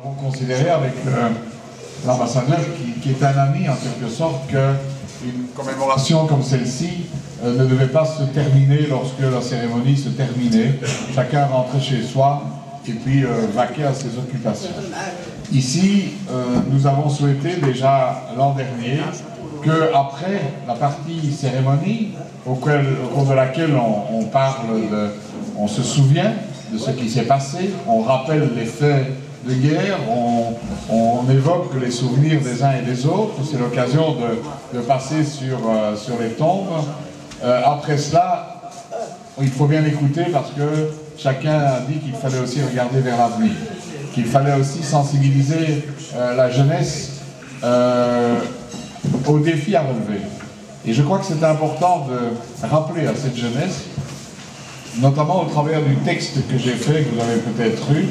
Nous avons considéré avec l'ambassadeur qui est un ami en quelque sorte qu'une commémoration comme celle-ci ne devait pas se terminer lorsque la cérémonie se terminait. Chacun rentrait chez soi et puis vaquait à ses occupations. Ici, nous avons souhaité déjà l'an dernier qu'après la partie cérémonie, au cours de laquelle on parle, on se souvient de ce qui s'est passé, on rappelle les faits de guerre, on évoque les souvenirs des uns et des autres, c'est l'occasion de passer sur les tombes. Après cela, il faut bien écouter parce que chacun a dit qu'il fallait aussi regarder vers l'avenir, qu'il fallait aussi sensibiliser la jeunesse aux défis à relever. Et je crois que c'est important de rappeler à cette jeunesse, notamment au travers du texte que j'ai fait, que vous avez peut-être eu.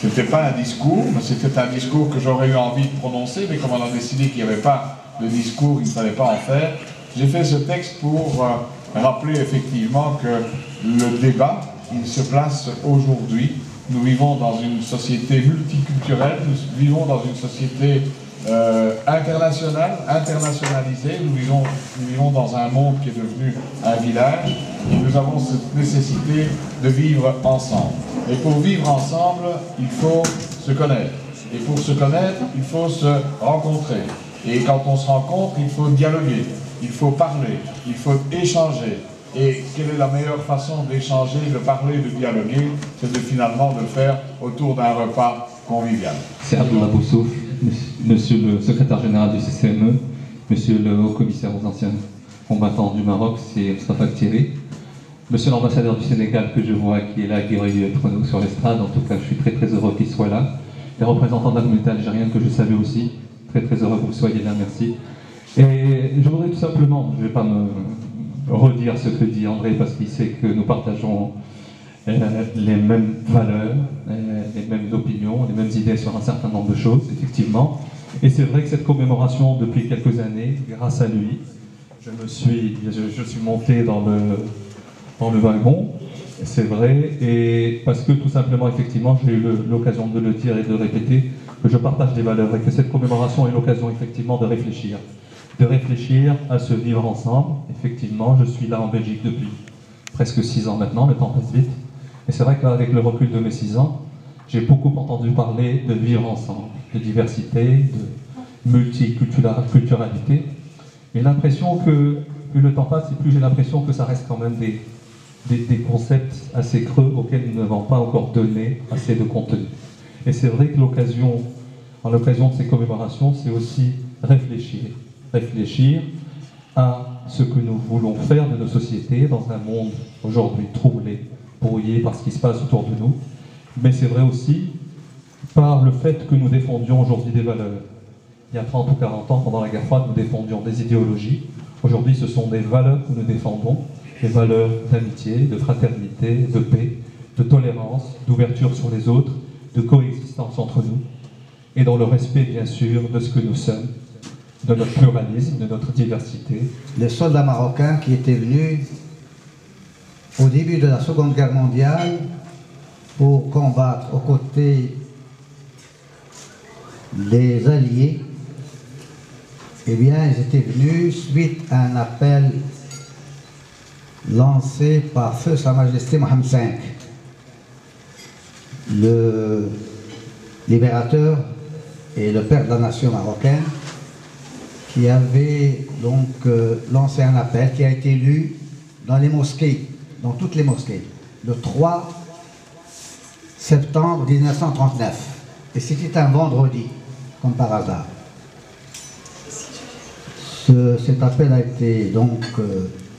C'était pas un discours, mais c'était un discours que j'aurais eu envie de prononcer, mais comme on a décidé qu'il n'y avait pas de discours, il ne fallait pas en faire. J'ai fait ce texte pour rappeler effectivement que le débat, il se place aujourd'hui. Nous vivons dans une société multiculturelle, nous vivons dans une société internationale, internationalisée, nous vivons dans un monde qui est devenu un village et nous avons cette nécessité de vivre ensemble. Et pour vivre ensemble, il faut se connaître. Et pour se connaître, il faut se rencontrer. Et quand on se rencontre, il faut dialoguer, il faut parler, il faut échanger. Et quelle est la meilleure façon d'échanger, de parler, de dialoguer? C'est finalement de le faire autour d'un repas convivial. C'est Abdullah Boussouf, monsieur le secrétaire général du CCME, monsieur le haut-commissaire aux anciens combattants du Maroc, c'est Mustafa Thierry, monsieur l'ambassadeur du Sénégal que je vois qui est là, qui aurait dû être nous sur l'estrade. En tout cas, je suis très très heureux qu'il soit là. Les représentants de la communauté algérienne que je salue aussi, très très heureux que vous soyez là, merci. Et je voudrais tout simplement, je ne vais pas me redire ce que dit André parce qu'il sait que nous partageons les mêmes valeurs, les mêmes opinions, les mêmes idées sur un certain nombre de choses, effectivement. Et c'est vrai que cette commémoration, depuis quelques années, grâce à lui, je suis monté dans le wagon, c'est vrai, et parce que tout simplement, effectivement, j'ai eu l'occasion de le dire et de le répéter, que je partage des valeurs et que cette commémoration est l'occasion, effectivement, de réfléchir à se vivre ensemble. Effectivement, je suis là en Belgique depuis presque 6 ans maintenant, le temps passe vite. Et c'est vrai qu'avec le recul de mes 6 ans, j'ai beaucoup entendu parler de vivre ensemble, de diversité, de multiculturalité. Et l'impression que plus le temps passe, et plus j'ai l'impression que ça reste quand même des concepts assez creux auxquels nous n'avons pas encore donné assez de contenu. Et c'est vrai que en l'occasion de ces commémorations, c'est aussi réfléchir à ce que nous voulons faire de nos sociétés dans un monde aujourd'hui troublé, brouillé par ce qui se passe autour de nous, mais c'est vrai aussi par le fait que nous défendions aujourd'hui des valeurs. Il y a 30 ou 40 ans, pendant la guerre froide, nous défendions des idéologies. Aujourd'hui, ce sont des valeurs que nous défendons, des valeurs d'amitié, de fraternité, de paix, de tolérance, d'ouverture sur les autres, de coexistence entre nous, et dans le respect, bien sûr, de ce que nous sommes, de notre pluralisme, de notre diversité. Les soldats marocains qui étaient venus au début de la Seconde Guerre mondiale pour combattre aux côtés des Alliés, eh bien, ils étaient venus suite à un appel lancé par Feu Sa Majesté Mohamed V, le libérateur et le père de la nation marocaine, qui avait donc lancé un appel qui a été lu dans les mosquées, dans toutes les mosquées, le 3 septembre 1939. Et c'était un vendredi, comme par hasard. Cet appel a été donc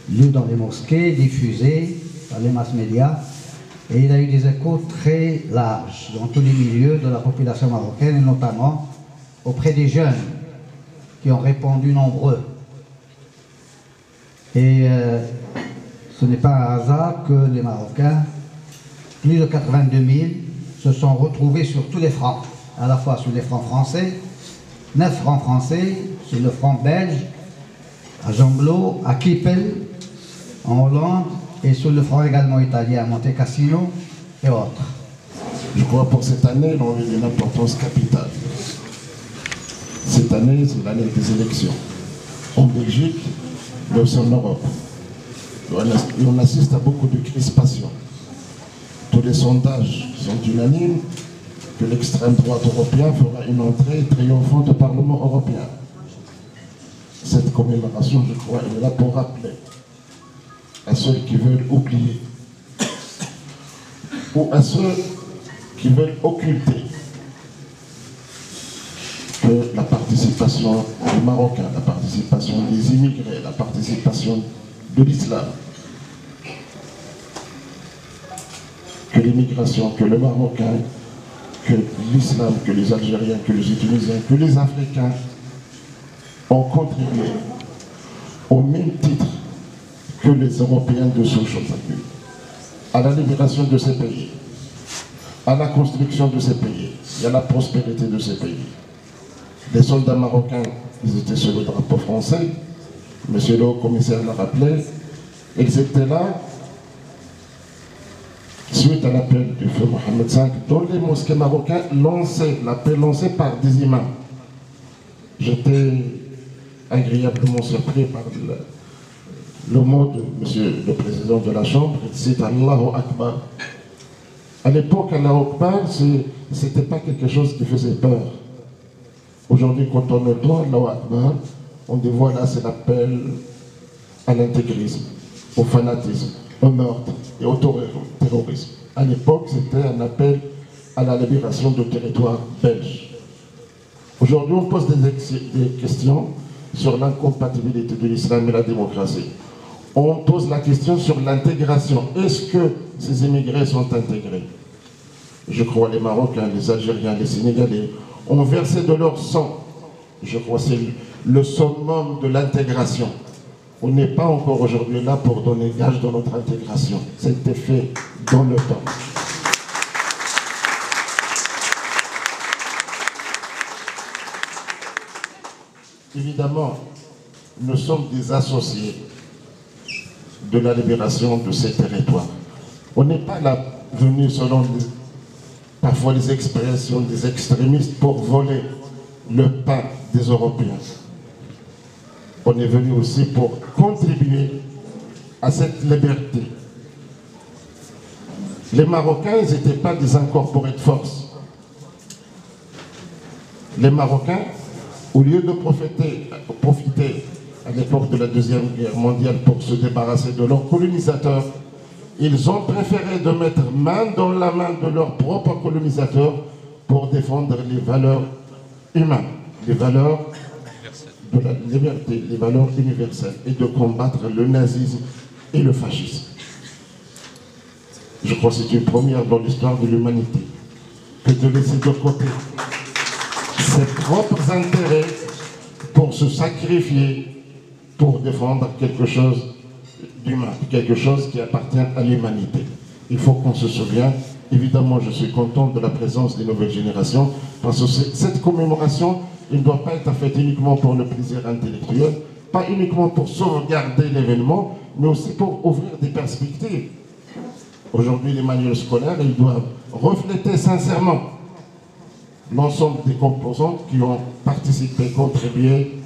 lu dans les mosquées, diffusé par les mass médias, et il a eu des échos très larges dans tous les milieux de la population marocaine, et notamment auprès des jeunes, qui ont répondu nombreux. Et ce n'est pas un hasard que les Marocains, plus de 82 000, se sont retrouvés sur tous les fronts, à la fois sur les fronts français, 9 fronts français, sur le front belge, à Jonglo, à Kippel, en Hollande, et sur le front également italien, à Monte Cassino et autres. Je crois pour cette année, ils ont eu une importance capitale. Cette année, c'est l'année des élections. En Belgique, mais aussi en Europe. Et on assiste à beaucoup de crispations. Tous les sondages sont unanimes que l'extrême droite européenne fera une entrée triomphante au Parlement européen. Cette commémoration, je crois, elle est là pour rappeler à ceux qui veulent oublier ou à ceux qui veulent occulter que la participation des Marocains, la participation des immigrés, la participation de l'islam, que l'immigration, que le Marocain, que l'islam, que les Algériens, que les Tunisiens, que les Africains ont contribué au même titre que les Européens de souche à la libération de ces pays, à la construction de ces pays et à la prospérité de ces pays. Les soldats marocains, ils étaient sur le drapeau français, monsieur le haut-commissaire l'a rappelé, ils étaient là suite à l'appel du feu Mohamed V dans les mosquées marocaines, l'appel lancé par des imams. J'étais agréablement surpris par le mot de monsieur le président de la Chambre, c'est Allahu Akbar. À l'époque, Allahu Akbar, c'était pas quelque chose qui faisait peur. Aujourd'hui, quand on entend Allahu Akbar, on dit voilà, c'est l'appel à l'intégrisme, au fanatisme, au meurtre et au terrorisme. À l'époque, c'était un appel à la libération du territoire belge. Aujourd'hui, on pose des questions sur l'incompatibilité de l'islam et la démocratie. On pose la question sur l'intégration. Est-ce que ces immigrés sont intégrés? Je crois les Marocains, les Algériens, les Sénégalais ont versé de leur sang. Je crois que c'est le summum de l'intégration. On n'est pas encore aujourd'hui là pour donner gage de notre intégration. C'était fait dans le temps. Évidemment, nous sommes des associés de la libération de ces territoires. On n'est pas là venus selon parfois les expressions des extrémistes pour voler le pain des Européens. On est venu aussi pour contribuer à cette liberté. Les Marocains, ils n'étaient pas des incorporés de force. Les Marocains, au lieu de profiter à l'époque de la Deuxième Guerre mondiale pour se débarrasser de leurs colonisateurs, ils ont préféré de mettre main dans la main de leurs propres colonisateurs pour défendre les valeurs humaines, les valeurs de la liberté, les valeurs universelles, et de combattre le nazisme et le fascisme. Je crois que c'est une première dans l'histoire de l'humanité que de laisser de côté ses propres intérêts pour se sacrifier, pour défendre quelque chose d'humain, quelque chose qui appartient à l'humanité. Il faut qu'on se souvienne. Évidemment, je suis content de la présence des nouvelles générations, parce que cette commémoration, il ne doit pas être faite uniquement pour le plaisir intellectuel, pas uniquement pour sauvegarder l'événement, mais aussi pour ouvrir des perspectives. Aujourd'hui, les manuels scolaires, ils doivent refléter sincèrement l'ensemble des composantes qui ont participé, contribué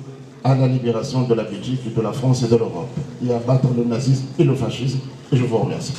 à la libération de la Belgique, de la France et de l'Europe, et à battre le nazisme et le fascisme. Et je vous remercie.